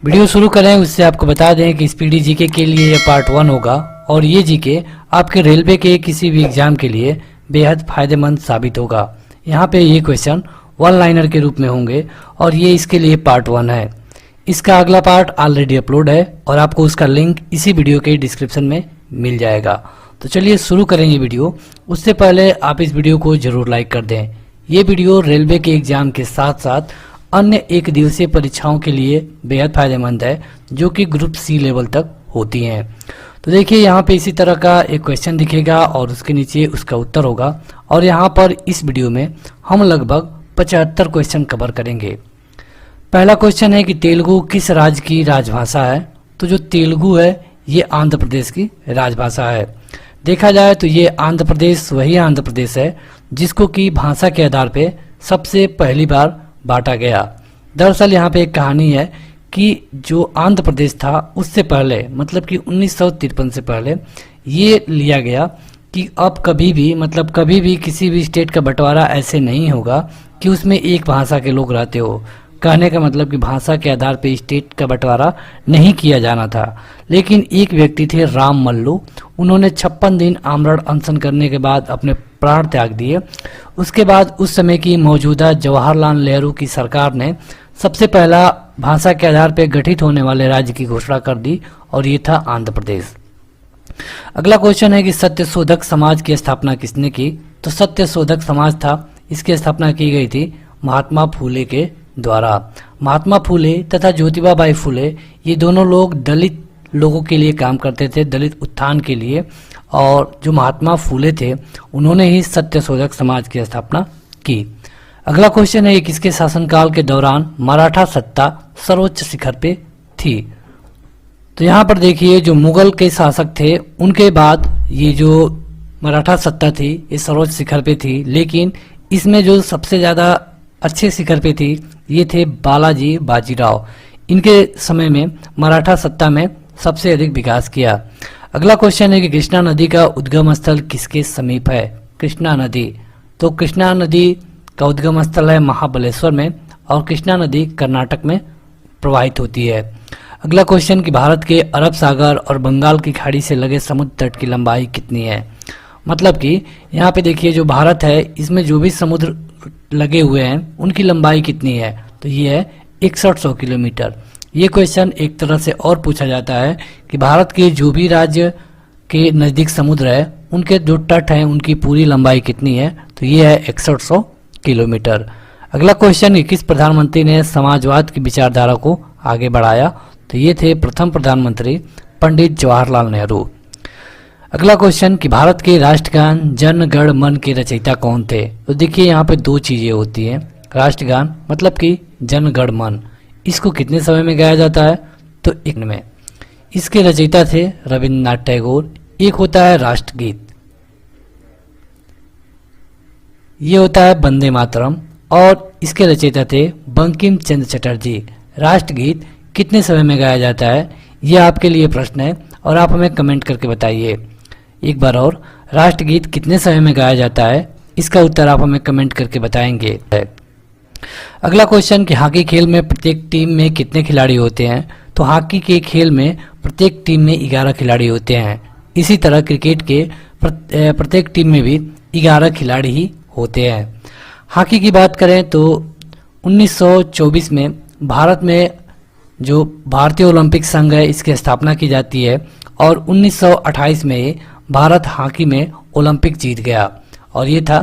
Video शुरू करें उससे आपको बता दें कि स्पीडी जीके के लिए ये पार्ट 1 होगा और ये जीके आपके रेलवे के किसी भी एग्जाम के लिए बेहद फायदेमंद साबित होगा। यहाँ पे ये क्वेश्चन वन लाइनर के रूप में होंगे और ये इसके लिए पार्ट 1 है। इसका अगला पार्ट ऑलरेडी अपलोड है और आपको उसका लिंक इसी वीडियो के डिस्क्रिप्शन में मिल जाएगा। तो चलिए शुरू करेंगे वीडियो। उससे पहले आप इस वीडियो को जरूर लाइक कर दें। ये वीडियो रेलवे के एग्जाम के साथ साथ अन्य एक दिवसीय परीक्षाओं के लिए बेहद फायदेमंद है जो कि ग्रुप सी लेवल तक होती हैं। तो देखिए यहाँ पे इसी तरह का एक क्वेश्चन दिखेगा और उसके नीचे उसका उत्तर होगा और यहाँ पर इस वीडियो में हम लगभग 75 क्वेश्चन कवर करेंगे। पहला क्वेश्चन है कि तेलुगु किस राज्य की राजभाषा है। तो जो तेलुगु है ये आंध्र प्रदेश की राजभाषा है। देखा जाए तो ये आंध्र प्रदेश वही आंध्र प्रदेश है जिसको कि भाषा के आधार पे सबसे पहली बार बांटा गया। दरअसल यहाँ पे एक कहानी है कि जो आंध्र प्रदेश था उससे पहले मतलब कि 1953 से पहले ये लिया गया कि अब कभी भी किसी भी स्टेट का बंटवारा ऐसे नहीं होगा कि उसमें एक भाषा के लोग रहते हो। कहने का मतलब कि भाषा के आधार पे स्टेट का बंटवारा नहीं किया जाना था। लेकिन एक व्यक्ति थे राम मल्लू, उन्होंने 56 दिन आमरण अनशन करने के बाद अपने प्राण त्याग दिए। उसके बाद उस समय की मौजूदा जवाहरलाल नेहरू की सरकार ने सबसे पहला भाषा के आधार पर गठित होने वाले राज्य की घोषणा कर दी और ये था आंध्र प्रदेश। अगला क्वेश्चन है कि सत्यशोधक समाज की स्थापना किसने की। तो सत्यशोधक समाज था, इसकी स्थापना की गई थी महात्मा फूले के द्वारा। महात्मा फूले तथा ज्योतिबा बाई फूले ये दोनों लोग दलित लोगों के लिए काम करते थे, दलित उत्थान के लिए। और जो महात्मा फूले थे उन्होंने ही सत्यशोधक समाज की स्थापना की। अगला क्वेश्चन है किसके शासनकाल के दौरान मराठा सत्ता सर्वोच्च शिखर पे थी। तो यहाँ पर देखिए जो मुगल के शासक थे उनके बाद ये जो मराठा सत्ता थी ये सर्वोच्च शिखर पे थी। लेकिन इसमें जो सबसे ज्यादा अच्छे शिखर पे थी ये थे बालाजी बाजीराव। इनके समय में मराठा सत्ता में सबसे अधिक विकास किया। अगला क्वेश्चन है कि कृष्णा नदी का उद्गम स्थल किसके समीप है। कृष्णा नदी, तो कृष्णा नदी का उद्गम स्थल है महाबलेश्वर में और कृष्णा नदी कर्नाटक में प्रवाहित होती है। अगला क्वेश्चन कि भारत के अरब सागर और बंगाल की खाड़ी से लगे समुद्र तट की लंबाई कितनी है। मतलब कि यहाँ पे देखिए जो भारत है इसमें जो भी समुद्र लगे हुए हैं उनकी लंबाई कितनी है। तो ये है 6100 किलोमीटर। ये क्वेश्चन एक तरह से और पूछा जाता है कि भारत के जो भी राज्य के नज़दीक समुद्र है उनके जो तट हैं उनकी पूरी लंबाई कितनी है। तो ये है 6100 किलोमीटर। अगला क्वेश्चन कि किस प्रधानमंत्री ने समाजवाद की विचारधारा को आगे बढ़ाया। तो ये थे प्रथम प्रधानमंत्री पंडित जवाहरलाल नेहरू। अगला क्वेश्चन कि भारत के राष्ट्रगान जन गण मन के रचयिता कौन थे। तो देखिए यहाँ पे दो चीजें होती हैं। राष्ट्रगान मतलब कि जन गण मन, इसको कितने समय में गाया जाता है। तो एक में। इसके रचयिता थे रविन्द्रनाथ टैगोर। एक होता है राष्ट्रगीत, ये होता है वंदे मातरम और इसके रचयिता थे बंकिम चंद्र चटर्जी। राष्ट्रगीत कितने समय में गाया जाता है ये आपके लिए प्रश्न है और आप हमें कमेंट करके बताइए। एक बार और, राष्ट्रगीत कितने समय में गाया जाता है इसका उत्तर आप हमें कमेंट करके बताएंगे। अगला क्वेश्चन कि हॉकी खेल में प्रत्येक टीम में कितने खिलाड़ी होते हैं। तो हॉकी के खेल में प्रत्येक टीम में 11 खिलाड़ी होते हैं। इसी तरह क्रिकेट के प्रत्येक टीम में भी 11 खिलाड़ी ही होते हैं। हॉकी की बात करें तो 1924 में भारत में जो भारतीय ओलंपिक संघ है इसकी स्थापना की जाती है और 1928 में भारत हॉकी में ओलंपिक जीत गया और ये था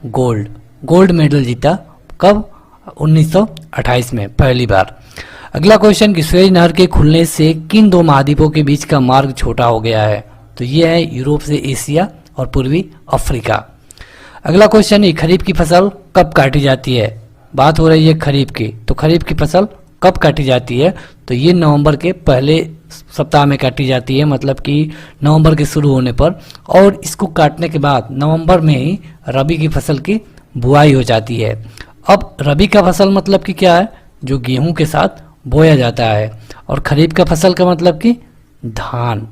गोल्ड मेडल जीता। कब? 1928 में पहली बार। अगला क्वेश्चन कि सुएज नहर के खुलने से किन दो महाद्वीपों के बीच का मार्ग छोटा हो गया है। तो ये है यूरोप से एशिया और पूर्वी अफ्रीका। अगला क्वेश्चन खरीफ की फसल कब काटी जाती है। बात हो रही है खरीफ की, तो खरीफ की फसल कब काटी जाती है। तो ये नवंबर के पहले सप्ताह में काटी जाती है, मतलब कि नवंबर के शुरू होने पर। और इसको काटने के बाद नवंबर में ही रबी की फसल की बुआई हो जाती है। अब रबी का फसल मतलब कि क्या है, जो गेहूं के साथ बोया जाता है, और खरीफ का फसल का मतलब कि धान।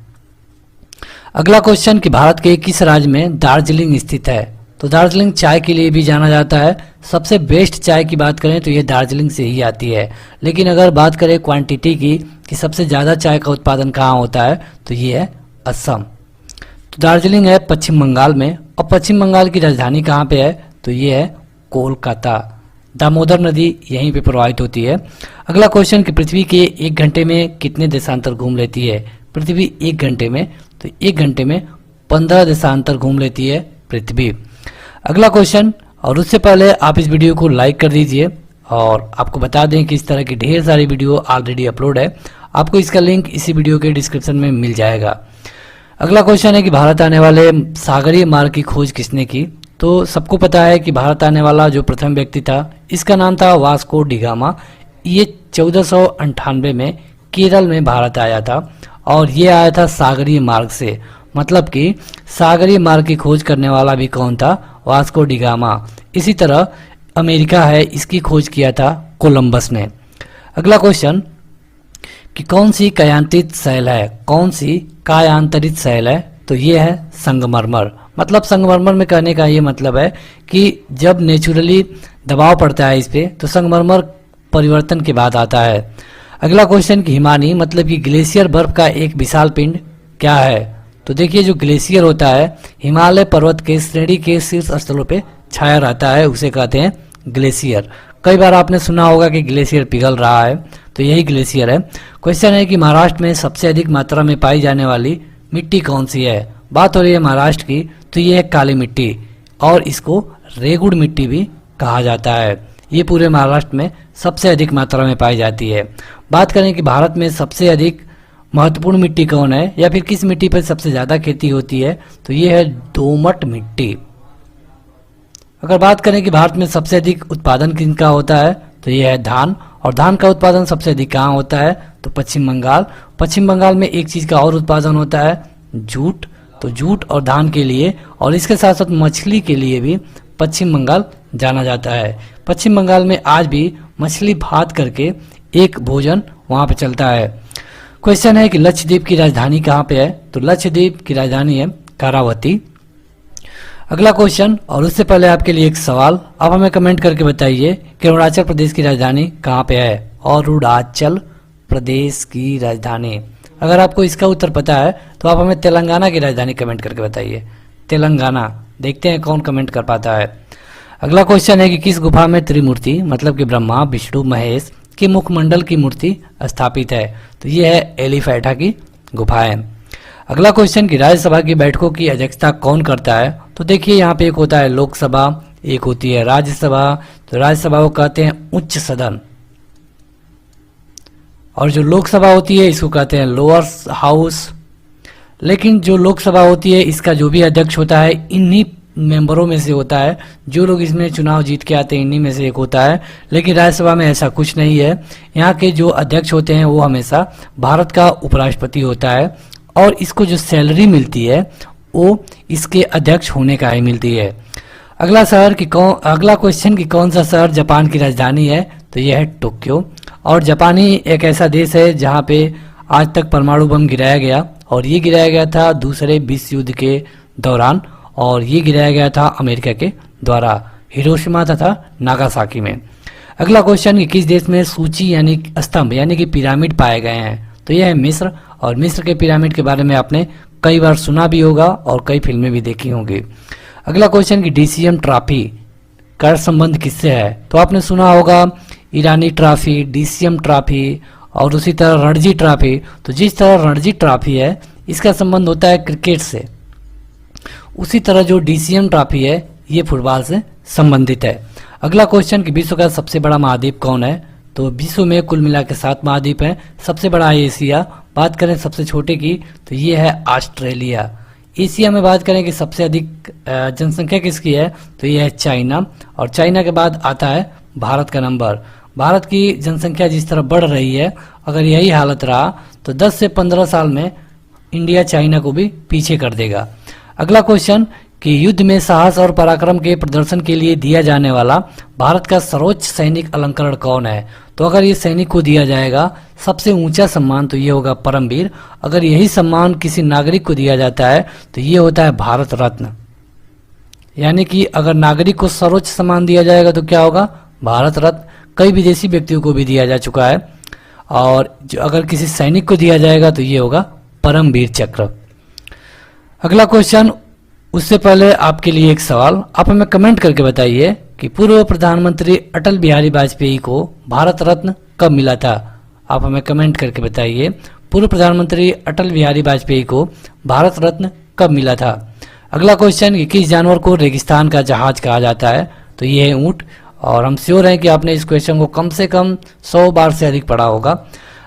अगला क्वेश्चन कि भारत के किस राज्य में दार्जिलिंग स्थित है। तो दार्जिलिंग चाय के लिए भी जाना जाता है। सबसे बेस्ट चाय की बात करें तो ये दार्जिलिंग से ही आती है। लेकिन अगर बात करें क्वांटिटी की कि सबसे ज़्यादा चाय का उत्पादन कहाँ होता है, तो ये है असम। तो दार्जिलिंग है पश्चिम बंगाल में, और पश्चिम बंगाल की राजधानी कहाँ पे है, तो ये है कोलकाता। दामोदर नदी यहीं पे प्रवाहित होती है। अगला क्वेश्चन कि पृथ्वी के 1 घंटे में कितने देशांतर घूम लेती है। पृथ्वी 1 घंटे में, तो 1 घंटे में 15 देशांतर घूम लेती है पृथ्वी। अगला क्वेश्चन, और उससे पहले आप इस वीडियो को लाइक कर दीजिए, और आपको बता दें कि इस तरह की ढेर सारी वीडियो ऑलरेडी अपलोड है, आपको इसका लिंक इसी वीडियो के डिस्क्रिप्शन में मिल जाएगा। अगला क्वेश्चन है कि भारत आने वाले सागरीय मार्ग की खोज किसने की। तो सबको पता है कि भारत आने वाला जो प्रथम व्यक्ति था, इसका नाम था वास्को डी गामा। ये 1498 में केरल में भारत आया था, और ये आया था सागरीय मार्ग से। मतलब कि सागरीय मार्ग की खोज करने वाला भी कौन था, वास्को डी गामा। इसी तरह अमेरिका है, इसकी खोज किया था कोलंबस ने। अगला क्वेश्चन कि कौन सी कायांतरित शैल है, कौन सी कायांतरित शैल है, तो ये है संगमरमर। मतलब संगमरमर में कहने का ये मतलब है कि जब नेचुरली दबाव पड़ता है इस पे, तो संगमरमर परिवर्तन के बाद आता है। अगला क्वेश्चन कि हिमानी मतलब कि ग्लेशियर बर्फ का एक विशाल पिंड क्या है। तो देखिए, जो ग्लेशियर होता है हिमालय पर्वत के श्रेणी के शीर्ष स्थलों पे छाया रहता है, उसे कहते हैं ग्लेशियर। कई बार आपने सुना होगा कि ग्लेशियर पिघल रहा है, तो यही ग्लेशियर है। क्वेश्चन है कि महाराष्ट्र में सबसे अधिक मात्रा में पाई जाने वाली मिट्टी कौन सी है। बात हो रही है महाराष्ट्र की, तो ये है काली मिट्टी, और इसको रेगुड़ मिट्टी भी कहा जाता है। ये पूरे महाराष्ट्र में सबसे अधिक मात्रा में पाई जाती है। बात करें कि भारत में सबसे अधिक महत्वपूर्ण मिट्टी कौन है, या फिर किस मिट्टी पर सबसे ज़्यादा खेती होती है, तो ये है दोमट मिट्टी। अगर बात करें कि भारत में सबसे अधिक उत्पादन किनका होता है, तो ये है धान, और धान का उत्पादन सबसे अधिक कहाँ होता है, तो पश्चिम बंगाल। पश्चिम बंगाल में एक चीज़ का और उत्पादन होता है, जूट। तो जूट और धान के लिए, और इसके साथ साथ मछली के लिए भी पश्चिम बंगाल जाना जाता है। पश्चिम बंगाल में आज भी मछली भात करके एक भोजन वहाँ पे चलता है। क्वेश्चन है कि लक्षद्वीप की राजधानी कहाँ पे है, तो लक्षद्वीप की राजधानी है करावती। अगला क्वेश्चन, और उससे पहले आपके लिए एक सवाल, आप हमें कमेंट करके बताइए कि अरुणाचल प्रदेश की राजधानी कहाँ पे है। अरुणाचल प्रदेश की राजधानी, अगर आपको इसका उत्तर पता है तो आप हमें तेलंगाना की राजधानी कमेंट करके बताइए। तेलंगाना, देखते हैं कौन कमेंट कर पाता है। अगला क्वेश्चन है कि किस गुफा में त्रिमूर्ति मतलब कि ब्रह्मा विष्णु महेश के मुखमंडल की मूर्ति स्थापित है, तो ये है एलिफेंटा की गुफा है। अगला क्वेश्चन कि राज्यसभा की बैठकों की अध्यक्षता कौन करता है, तो देखिए यहाँ पे एक होता है लोकसभा, एक होती है राज्यसभा। तो राज्यसभा को कहते हैं उच्च सदन, और जो लोकसभा होती है इसको कहते हैं लोअर हाउस। लेकिन जो लोकसभा होती है इसका जो भी अध्यक्ष होता है इन्हीं मेंबरों में से होता है, जो लोग इसमें चुनाव जीत के आते हैं इन्हीं में से एक होता है। लेकिन राज्यसभा में ऐसा कुछ नहीं है, यहाँ के जो अध्यक्ष होते हैं वो हमेशा भारत का उपराष्ट्रपति होता है, और इसको जो सैलरी मिलती है वो इसके अध्यक्ष होने का ही मिलती है। अगला क्वेश्चन कि कौन सा शहर जापान की राजधानी है, तो यह है टोक्यो। और जापान ही एक ऐसा देश है जहाँ पे आज तक परमाणु बम गिराया गया, और ये गिराया गया था दूसरे विश्व युद्ध के दौरान, और ये गिराया गया था अमेरिका के द्वारा हिरोशिमा तथा नागासाकी में। अगला क्वेश्चन कि किस देश में सूची यानी स्तंभ यानी कि पिरामिड पाए गए हैं, तो यह है मिस्र। और मिस्र के पिरामिड के बारे में आपने कई बार सुना भी होगा और कई फिल्में भी देखी होंगी। अगला क्वेश्चन कि डीसीएम ट्रॉफी का संबंध किससे है, तो आपने सुना होगा ईरानी ट्रॉफी, डीसीएम ट्रॉफी, और उसी तरह रणजी ट्रॉफी। तो जिस तरह रणजी ट्रॉफी है इसका संबंध होता है क्रिकेट से, उसी तरह जो डीसीएम ट्रॉफी है ये फुटबॉल से संबंधित है। अगला क्वेश्चन कि विश्व का सबसे बड़ा महाद्वीप कौन है, तो विश्व में कुल मिला के 7 महाद्वीप हैं। सबसे बड़ा है एशिया। बात करें सबसे छोटे की, तो ये है ऑस्ट्रेलिया। एशिया में बात करें कि सबसे अधिक जनसंख्या किसकी है, तो ये है चाइना, और चाइना के बाद आता है भारत का नंबर। भारत की जनसंख्या जिस तरह बढ़ रही है, अगर यही हालत रहा तो 10 से 15 साल में इंडिया चाइना को भी पीछे कर देगा। अगला क्वेश्चन कि युद्ध में साहस और पराक्रम के प्रदर्शन के लिए दिया जाने वाला भारत का सर्वोच्च सैनिक अलंकरण कौन है, तो अगर ये सैनिक को दिया जाएगा सबसे ऊंचा सम्मान तो ये होगा परमवीर। अगर यही सम्मान किसी नागरिक को दिया जाता है तो ये होता है भारत रत्न। यानी कि अगर नागरिक को सर्वोच्च सम्मान दिया जाएगा तो क्या होगा, भारत रत्न। कई विदेशी व्यक्तियों को भी दिया जा चुका है। और जो अगर किसी सैनिक को दिया जाएगा तो ये होगा परमवीर चक्र। अगला क्वेश्चन, उससे पहले आपके लिए एक सवाल, आप हमें कमेंट करके बताइए कि पूर्व प्रधानमंत्री अटल बिहारी वाजपेयी को भारत रत्न कब मिला था। आप हमें कमेंट करके बताइए पूर्व प्रधानमंत्री अटल बिहारी वाजपेयी को भारत रत्न कब मिला था। अगला क्वेश्चन, कि किस जानवर को रेगिस्तान का जहाज कहा जाता है, तो ये है ऊंट, और हम श्योर हैं कि आपने इस क्वेश्चन को कम से कम 100 बार से अधिक पढ़ा होगा।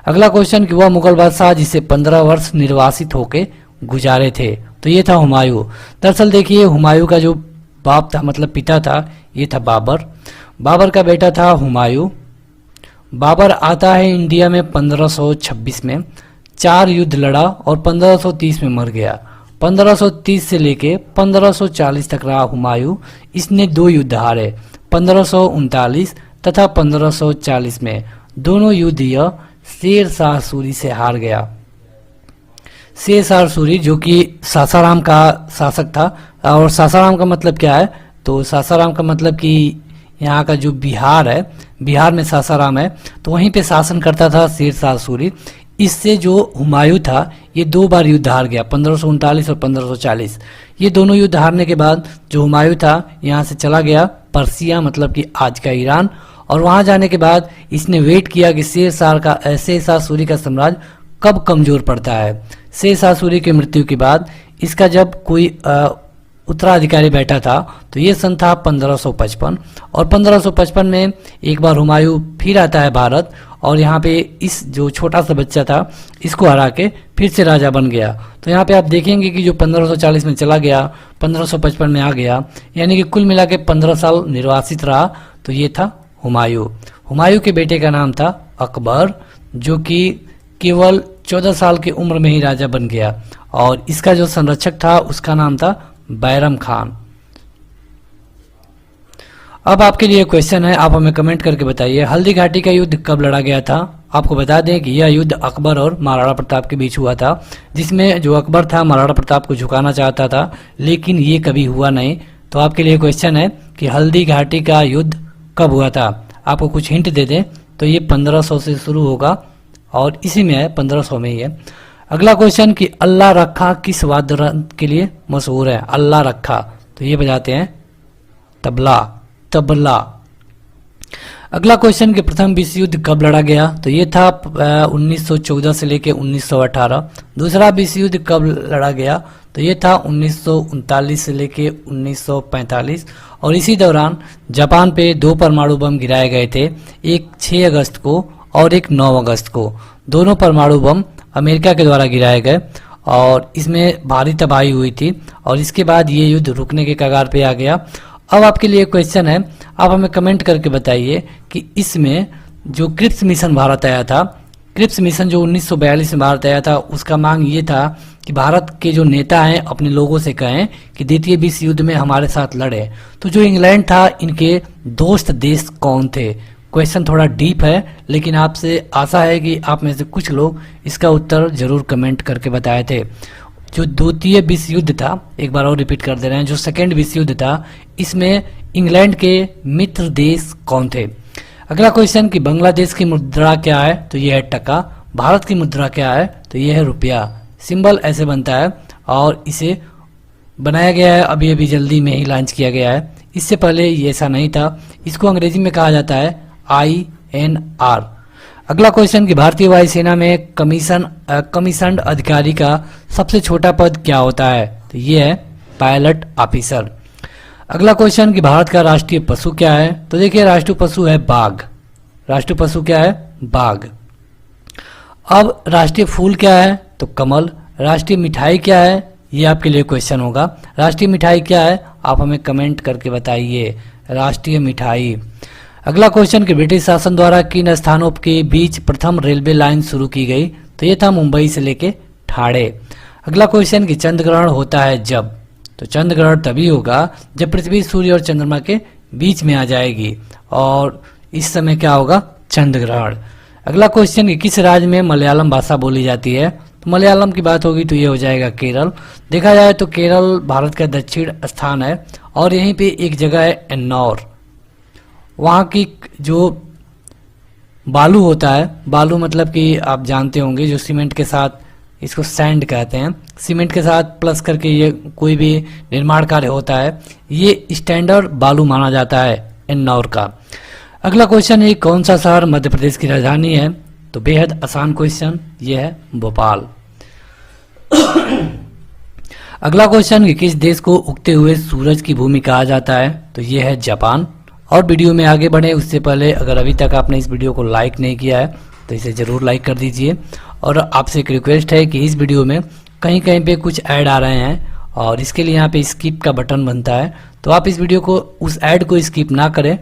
अगला क्वेश्चन, कि वह मुगल बादशाह जिसे 15 वर्ष निर्वासित होकर गुजारे थे, तो ये था हुमायूं। दरअसल देखिए हुमायूं का जो बाप था, मतलब पिता था, ये था बाबर। बाबर का बेटा था हुमायूं। बाबर आता है इंडिया में 1526 में, 4 युद्ध लड़ा और 1530 में मर गया। 1530 से लेके 1540 तक रहा हुमायूं। इसने 2 युद्ध हारे, 1539 तथा 1540 में। दोनों युद्ध यह शेर शाह सूरी से हार गया। शेर शाह सूरी जो कि सासाराम का शासक था, और सासाराम का मतलब क्या है, तो सासाराम का मतलब कि यहाँ का जो बिहार है, बिहार में सासाराम है, तो वहीं पे शासन करता था शेर शाह सूरी। इससे जो हुमायूं था ये 2 बार युद्ध हार गया, 1539 और 1540। ये दोनों युद्ध हारने के बाद जो हुमायूं था यहाँ से चला गया पर्सिया, मतलब कि आज का ईरान, और वहां जाने के बाद इसने वेट किया कि शेर शाह सूरी का साम्राज्य कब कमजोर पड़ता है। शेर शाह सूरी की मृत्यु के बाद इसका जब कोई उत्तराधिकारी बैठा था तो ये सन था 1555, और 1555 में एक बार हुमायूं फिर आता है भारत, और यहाँ पे इस जो छोटा सा बच्चा था इसको हरा के फिर से राजा बन गया। तो यहाँ पे आप देखेंगे कि जो 1540 में चला गया, 1555 में आ गया, यानी कि कुल मिला के 15 साल निर्वासित रहा। तो ये था हुमायूं। हुमायूं के बेटे का नाम था अकबर, जो कि केवल 14 साल की उम्र में ही राजा बन गया, और इसका जो संरक्षक था उसका नाम था बैरम खान। अब आपके लिए क्वेश्चन है, आप हमें कमेंट करके बताइए हल्दी घाटी का युद्ध कब लड़ा गया था। आपको बता दें कि यह युद्ध अकबर और महाराणा प्रताप के बीच हुआ था, जिसमें जो अकबर था महाराणा प्रताप को झुकाना चाहता था, लेकिन ये कभी हुआ नहीं। तो आपके लिए क्वेश्चन है कि हल्दी घाटी का युद्ध कब हुआ था। आपको कुछ हिंट दे दें तो ये 1500 से शुरू होगा, और इसी में है, 1500 में ही है। अगला क्वेश्चन, कि अल्लाह रखा किस वाद्य यंत्र के लिए मशहूर है। अल्लाह रखा, तो ये बजाते हैं तबला। अगला क्वेश्चन, कि प्रथम विश्व युद्ध कब लड़ा गया, तो ये था 1914 से लेके 1918। दूसरा विश्व युद्ध कब लड़ा गया, तो ये था 1939 से लेके 1945, और इसी दौरान जापान पे 2 परमाणु बम गिराए गए थे, एक 6 अगस्त को और एक 9 अगस्त को। दोनों परमाणु बम अमेरिका के द्वारा गिराए गए, और इसमें भारी तबाही हुई थी, और इसके बाद ये युद्ध रुकने के कगार पे आ गया। अब आपके लिए क्वेश्चन है, आप हमें कमेंट करके बताइए कि इसमें जो क्रिप्स मिशन भारत आया था, क्रिप्स मिशन जो 1942 में भारत आया था, उसका मांग ये था कि भारत के जो नेता हैं अपने लोगों से कहें कि द्वितीय विश्व युद्ध में हमारे साथ लड़े। तो जो इंग्लैंड था, इनके दोस्त देश कौन थे। क्वेश्चन थोड़ा डीप है, लेकिन आपसे आशा है कि आप में से कुछ लोग इसका उत्तर जरूर कमेंट करके बताए थे। जो द्वितीय विश्व युद्ध था, एक बार और रिपीट कर दे रहे हैं, जो सेकेंड विश्व युद्ध था, इसमें इंग्लैंड के मित्र देश कौन थे। अगला क्वेश्चन, कि बांग्लादेश की मुद्रा क्या है, तो यह है टका। भारत की मुद्रा क्या है, तो यह है रुपया। सिंबल ऐसे बनता है, और इसे बनाया गया है अभी अभी जल्दी में ही लॉन्च किया गया है, इससे पहले ये ऐसा नहीं था। इसको अंग्रेजी में कहा जाता है INR। अगला क्वेश्चन, कि भारतीय वायुसेना में कमीशन्ड अधिकारी का सबसे छोटा पद क्या होता है, तो ये है पायलट ऑफिसर। अगला क्वेश्चन, कि भारत का राष्ट्रीय पशु क्या है, तो देखिए राष्ट्रीय पशु है बाघ। राष्ट्रीय पशु क्या है, बाघ। अब राष्ट्रीय फूल क्या है, तो कमल। राष्ट्रीय मिठाई क्या है, ये आपके लिए क्वेश्चन होगा। राष्ट्रीय मिठाई क्या है, आप हमें कमेंट करके बताइए राष्ट्रीय मिठाई। अगला क्वेश्चन, कि ब्रिटिश शासन द्वारा किन स्थानों के बीच प्रथम रेलवे लाइन शुरू की गई, तो ये था मुंबई से लेके ठाणे। अगला क्वेश्चन, कि चंद्र ग्रहण होता है जब, तो चंद्र ग्रहण तभी होगा जब पृथ्वी सूर्य और चंद्रमा के बीच में आ जाएगी, और इस समय क्या होगा, चंद्र ग्रहण। अगला क्वेश्चन, कि किस राज्य में मलयालम भाषा बोली जाती है, तो मलयालम की बात होगी तो ये हो जाएगा केरल। देखा जाए तो केरल भारत का दक्षिण स्थान है, और यहीं पे एक जगह है एन्नौर। वहाँ की जो बालू होता है, बालू मतलब कि आप जानते होंगे जो सीमेंट के साथ, इसको सैंड कहते हैं, सीमेंट के साथ प्लस करके ये कोई भी निर्माण कार्य होता है, ये स्टैंडर्ड बालू माना जाता है इन्नौर का। अगला क्वेश्चन है कौन सा शहर मध्य प्रदेश की राजधानी है? तो बेहद आसान क्वेश्चन ये है भोपाल। अगला क्वेश्चन कि किस देश को उगते हुए सूरज की भूमि कहा जाता है? तो ये है जापान। और वीडियो में आगे बढ़े उससे पहले अगर अभी तक आपने इस वीडियो को लाइक नहीं किया है तो इसे जरूर लाइक कर दीजिए। और आपसे एक रिक्वेस्ट है कि इस वीडियो में कहीं कहीं पे कुछ ऐड आ रहे हैं और इसके लिए यहाँ पे स्किप का बटन बनता है, तो आप इस वीडियो को, उस ऐड को स्किप ना करें।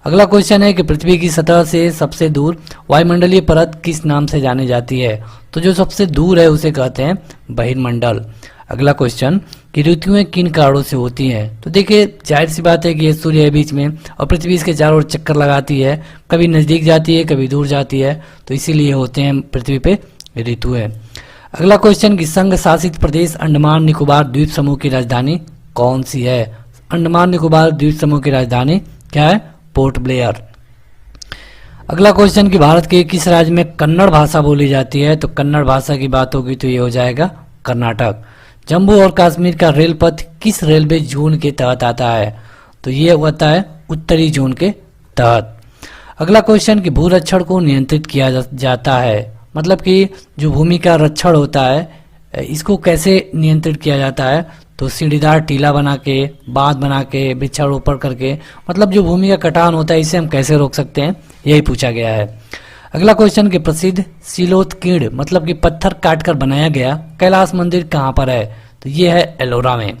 अगला क्वेश्चन है कि पृथ्वी की सतह से सबसे दूर वायुमंडलीय परत किस नाम से जानी जाती है? तो जो सबसे दूर है उसे कहते हैं बहिर्मंडल। अगला क्वेश्चन कि ऋतुएं किन कारणों से होती हैं? तो देखिए जाहिर सी बात है कि ये सूर्य है बीच में और पृथ्वी इसके चारों ओर चक्कर लगाती है, कभी नजदीक जाती है कभी दूर जाती है, तो इसीलिए होते हैं पृथ्वी पे ऋतुएं। अगला क्वेश्चन कि संघ शासित प्रदेश अंडमान निकोबार द्वीप समूह की राजधानी कौन सी है? अंडमान निकोबार द्वीप समूह की राजधानी क्या है? Port Blair. अगला क्वेश्चन कि भारत के किस राज्य में कन्नड़ भाषा बोली जाती है? तो कन्नड़ भाषा की बात होगी तो ये हो जाएगा कर्नाटक। जम्मू और कश्मीर का रेल पथ किस रेलवे जोन के तहत आता है? तो ये होता है उत्तरी जोन के तहत। अगला क्वेश्चन कि भूरक्षण को नियंत्रित किया जाता है, मतलब कि जो भूमि का रक्षण होता है इसको कैसे नियंत्रित किया जाता है? तो सीढ़ीदार टीला बना के, बांध बना के, वृक्षारोपण करके, मतलब जो भूमि का कटान होता है इसे हम कैसे रोक सकते हैं, यही पूछा गया है। अगला क्वेश्चन कि प्रसिद्ध सिलोत्कीर्ण मतलब कि पत्थर काटकर बनाया गया कैलाश मंदिर कहाँ पर है? तो ये है एलोरा में।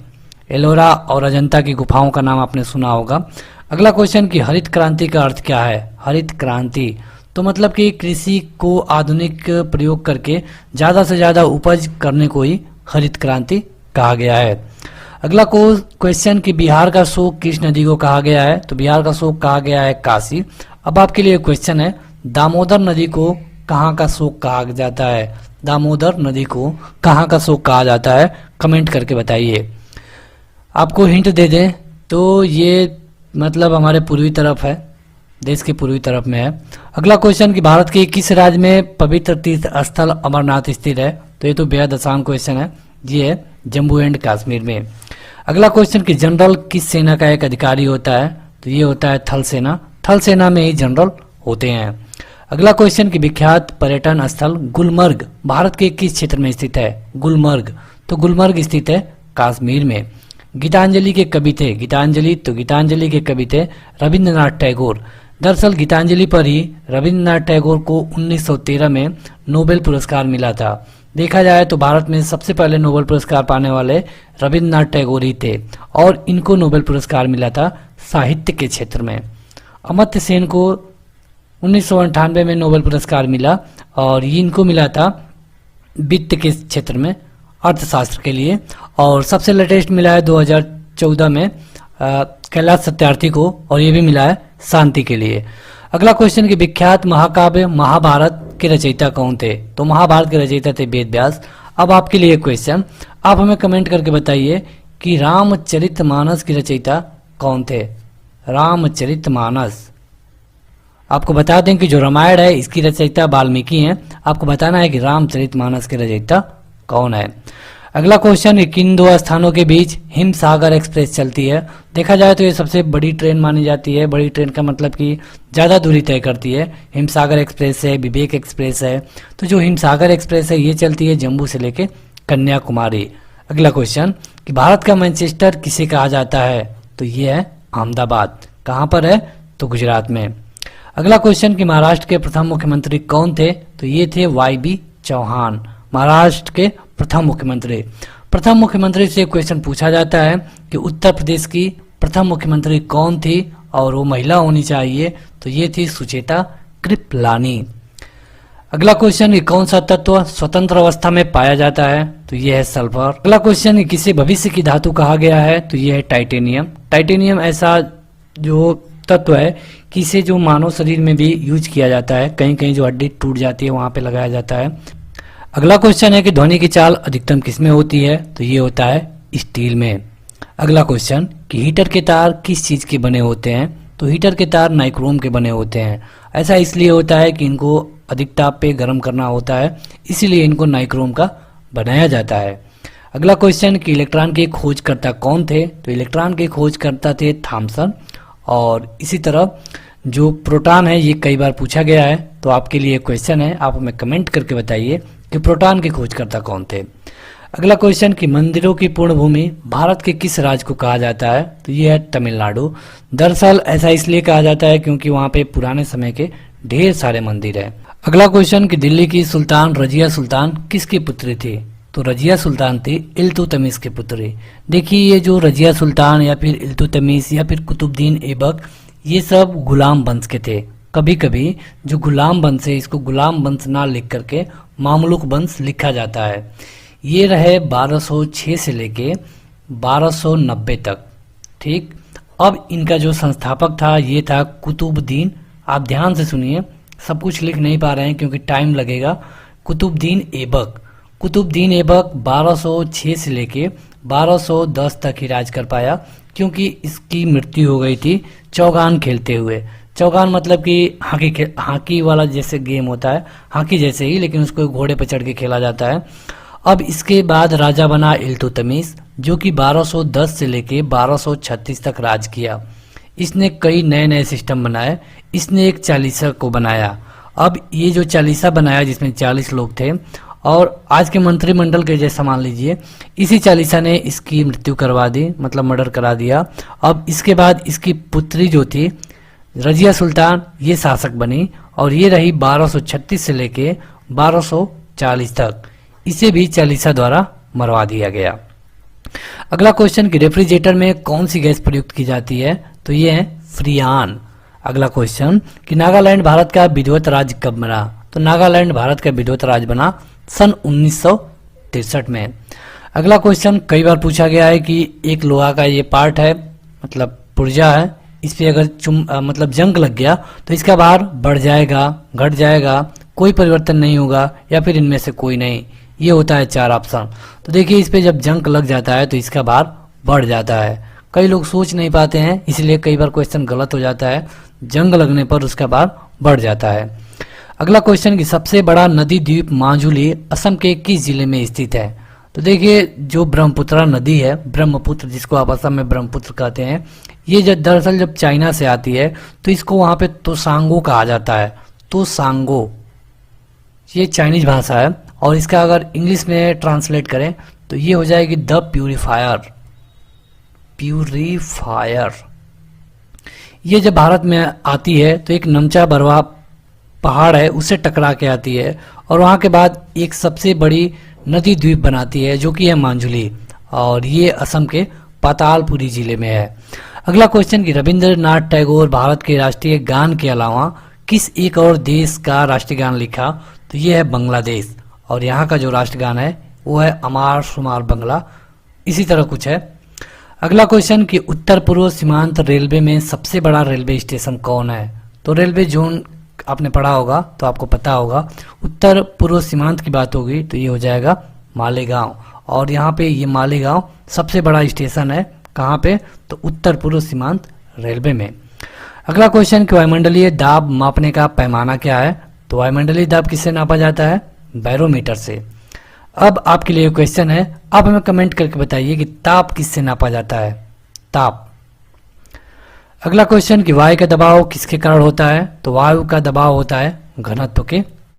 एलोरा और अजंता की गुफाओं का नाम आपने सुना होगा। अगला क्वेश्चन कि हरित क्रांति का अर्थ क्या है? हरित क्रांति तो मतलब कि कृषि को आधुनिक प्रयोग करके ज्यादा से ज्यादा उपज करने को ही हरित क्रांति कहा गया है। अगला क्वेश्चन कि बिहार का शोक किस नदी को कहा गया है? तो बिहार का शोक कहा गया है काशी। अब आपके लिए क्वेश्चन है दामोदर नदी को कहाँ का शोक कहा जाता है? दामोदर नदी को कहाँ का शोक कहा जाता है? कमेंट करके बताइए। आपको हिंट दे दें तो ये मतलब हमारे पूर्वी तरफ है, देश के पूर्वी तरफ में है। अगला क्वेश्चन कि भारत के किस राज्य में पवित्र तीर्थ स्थल अमरनाथ स्थित है? तो ये तो बेहद आसान क्वेश्चन है, ये है जम्मू एंड कश्मीर में। अगला क्वेश्चन कि जनरल किस सेना का एक अधिकारी होता है? तो ये होता है थल सेना। थल सेना में ही जनरल होते हैं। अगला क्वेश्चन कि विख्यात पर्यटन स्थल गुलमर्ग भारत के किस क्षेत्र में स्थित है? गुलमर्ग तो गुलमर्ग स्थित है कश्मीर में। गीतांजलि के कवि थे, गीतांजलि के कवि थे रविंद्रनाथ टैगोर। दरअसल गीतांजलि पर ही रविंद्रनाथ टैगोर को 1913 में नोबेल पुरस्कार मिला था। देखा जाए तो भारत में सबसे पहले नोबेल पुरस्कार पाने वाले रविंद्रनाथ टैगोर ही थे और इनको नोबेल पुरस्कार मिला था साहित्य के क्षेत्र में। अमर्त्य सेन को 1998 में नोबेल पुरस्कार मिला और इनको मिला था वित्त के क्षेत्र में, अर्थशास्त्र के लिए। और सबसे लेटेस्ट मिला है 2014 में कैलाश सत्यार्थी को, और ये भी मिला है शांति के लिए। अगला क्वेश्चन कि विख्यात महाकाव्य महाभारत के रचयिता कौन थे? तो महाभारत के रचयिता थे वेद व्यास। अब आपके लिए क्वेश्चन, आप हमें कमेंट करके बताइए कि रामचरितमानस की रचयिता कौन थे? रामचरितमानस। आपको बता दें कि जो रामायण है इसकी रचयिता वाल्मीकि हैं। आपको बताना है कि रामचरितमानस के रचयिता कौन है। अगला क्वेश्चन, किन दो स्थानों के बीच हिमसागर एक्सप्रेस चलती है? देखा जाए तो ये सबसे बड़ी ट्रेन मानी जाती है। बड़ी ट्रेन का मतलब कि ज़्यादा दूरी तय करती है। हिमसागर एक्सप्रेस है, विवेक एक्सप्रेस है। तो जो हिमसागर एक्सप्रेस है ये चलती है जम्मू से लेके कन्याकुमारी। अगला क्वेश्चन कि भारत का मैनचेस्टर किसे कहा जाता है? तो ये है अहमदाबाद। कहाँ पर है? तो गुजरात में। अगला क्वेश्चन कि महाराष्ट्र के प्रथम मुख्यमंत्री कौन थे? तो ये थे वाई.बी. चौहान, महाराष्ट्र के प्रथम मुख्यमंत्री। प्रथम मुख्यमंत्री से क्वेश्चन पूछा जाता है कि उत्तर प्रदेश की प्रथम मुख्यमंत्री कौन थी और वो महिला होनी चाहिए, तो ये थी सुचेता कृपलानी। अगला क्वेश्चन कि कौन सा तत्व स्वतंत्र अवस्था में पाया जाता है? तो ये है सल्फर। अगला क्वेश्चन किसे भविष्य की धातु कहा गया है? तो ये है टाइटेनियम। टाइटेनियम ऐसा जो तत्व है कि इसे जो मानव शरीर में भी यूज किया जाता है, कहीं कहीं जो हड्डी टूट जाती है वहां पे लगाया जाता है। अगला क्वेश्चन है कि ध्वनि की चाल अधिकतम किसमें होती है? तो ये होता है स्टील में। अगला क्वेश्चन कि हीटर के तार किस चीज के बने होते हैं? तो हीटर के तार नाइक्रोम के बने होते हैं। ऐसा इसलिए होता है कि इनको अधिक ताप पे गर्म करना होता है, इसीलिए इनको नाइक्रोम का बनाया जाता है। अगला क्वेश्चन कि इलेक्ट्रॉन के खोजकर्ता कौन थे? तो इलेक्ट्रॉन के खोजकर्ता थे थॉमसन। और इसी तरह जो प्रोटॉन है ये कई बार पूछा गया है, तो आपके लिए क्वेश्चन है, आप हमें कमेंट करके बताइए कि प्रोटॉन के खोजकर्ता कौन थे। अगला क्वेश्चन कि मंदिरों की पूर्ण भूमि भारत के किस राज्य को कहा जाता है? तो ये है तमिलनाडु। दरअसल ऐसा इसलिए कहा जाता है क्योंकि वहाँ पे पुराने समय के ढेर सारे मंदिर हैं। अगला क्वेश्चन कि दिल्ली की सुल्तान रजिया सुल्तान किसकी पुत्री थी? तो रजिया सुल्तान थी इल्तुतमिश की पुत्री। देखिए ये जो रजिया सुल्तान या फिर इल्तुतमिश या फिर कुतुबुद्दीन ऐबक, ये सब गुलाम वंश के थे। कभी कभी जो गुलाम वंश है इसको गुलाम वंश ना लिख करके मामलुक वंश लिखा जाता है। ये रहे 1206 से लेके 1290 तक। ठीक, अब इनका जो संस्थापक था ये था कुतुबुद्दीन। आप ध्यान से सुनिए, सब कुछ लिख नहीं पा रहे हैं क्योंकि टाइम लगेगा। कुतुबुद्दीन ऐबक, कुतुबुद्दीन ऐबक 1206 से लेके 1210 तक ही राज कर पाया, क्योंकि इसकी मृत्यु हो गई थी चौगान खेलते हुए। चौगान मतलब कि हॉकी वाला जैसे गेम होता है, हॉकी जैसे ही, लेकिन उसको घोड़े पर चढ़ के खेला जाता है। अब इसके बाद राजा बना इल्तुतमिश, जो कि 1210 से लेके 1236 तक राज किया। इसने कई नए नए सिस्टम बनाए। इसने एक चालीसा को बनाया। अब ये जो चालीसा बनाया जिसमें 40 लोग थे, और आज के मंत्रिमंडल के जैसा मान लीजिए, इसी चालीसा ने इसकी मृत्यु करवा दी, मतलब मर्डर करा दिया। अब इसके बाद इसकी पुत्री जो थी रजिया सुल्तान, ये शासक बनी और ये रही 1236 से लेके 1240 तक। इसे भी चालीसा द्वारा मरवा दिया गया। अगला क्वेश्चन कि रेफ्रिजरेटर में कौन सी गैस प्रयुक्त की जाती है? तो ये है फ्रियान। अगला क्वेश्चन कि नागालैंड भारत का विधिवत राज्य कब बना? तो नागालैंड भारत का विधिवत राज्य बना सन 1963 में। अगला क्वेश्चन कई बार पूछा गया है कि एक लोहा का ये पार्ट है, मतलब पुर्जा है, इस पे अगर मतलब जंग लग गया तो इसका भार बढ़ जाएगा, घट जाएगा, कोई परिवर्तन नहीं होगा, या फिर इनमें से कोई नहीं। ये होता है 4 ऑप्शन। तो देखिए इस पे जब जंग लग जाता है तो इसका भार बढ़ जाता है। कई लोग सोच नहीं पाते हैं, इसलिए कई बार क्वेश्चन गलत हो जाता है। जंग लगने पर उसका भार बढ़ जाता है। अगला क्वेश्चन कि सबसे बड़ा नदी द्वीप माजुली असम के किस जिले में स्थित है? तो देखिए जो ब्रह्मपुत्र नदी है, ब्रह्मपुत्र जिसको आप असम में ब्रह्मपुत्र कहते हैं, ये जब दरअसल जब चाइना से आती है तो इसको वहां पे तोसांगो कहा जाता है। तोसांगो ये चाइनीज भाषा है, और इसका अगर इंग्लिश में ट्रांसलेट करें तो ये हो जाएगी द प्यूरीफायर। प्यूरीफायर ये जब भारत में आती है तो एक नमचा बरवा पहाड़ है उससे टकरा के आती है, और वहां के बाद एक सबसे बड़ी नदी द्वीप बनाती है जो कि है माजुली, और ये असम के पातालपुरी जिले में है। अगला क्वेश्चन कि रविंद्रनाथ टैगोर भारत के राष्ट्रीय गान के अलावा किस एक और देश का राष्ट्रीय गान लिखा? तो ये है बांग्लादेश, और यहाँ का जो राष्ट्रगान है वो है अमार शुमार बंगला, इसी तरह कुछ है। अगला क्वेश्चन कि उत्तर पूर्व सीमांत रेलवे में सबसे बड़ा रेलवे स्टेशन कौन है? तो रेलवे जोन आपने पढ़ा होगा तो आपको पता होगा, उत्तर पूर्व सीमांत की बात होगी तो ये हो जाएगा मालेगांव, और यहाँ पे ये मालेगांव सबसे बड़ा स्टेशन है। कहाँ पे? तो उत्तर पूर्व सीमांत रेलवे में। अगला क्वेश्चन कि वायुमंडलीय दाब मापने का पैमाना क्या है? तो वायुमंडलीय दाब किससे नापा जाता है? बैरोमीटर से। अब आपके लिए क्वेश्चन है, आप हमें कमेंट करके बताइए कि ताप किससे नापा जाता है? ताप। अगला क्वेश्चन कि वायु का दबाव किसके कारण होता है? तो वायु का दबाव होता है घनत्व के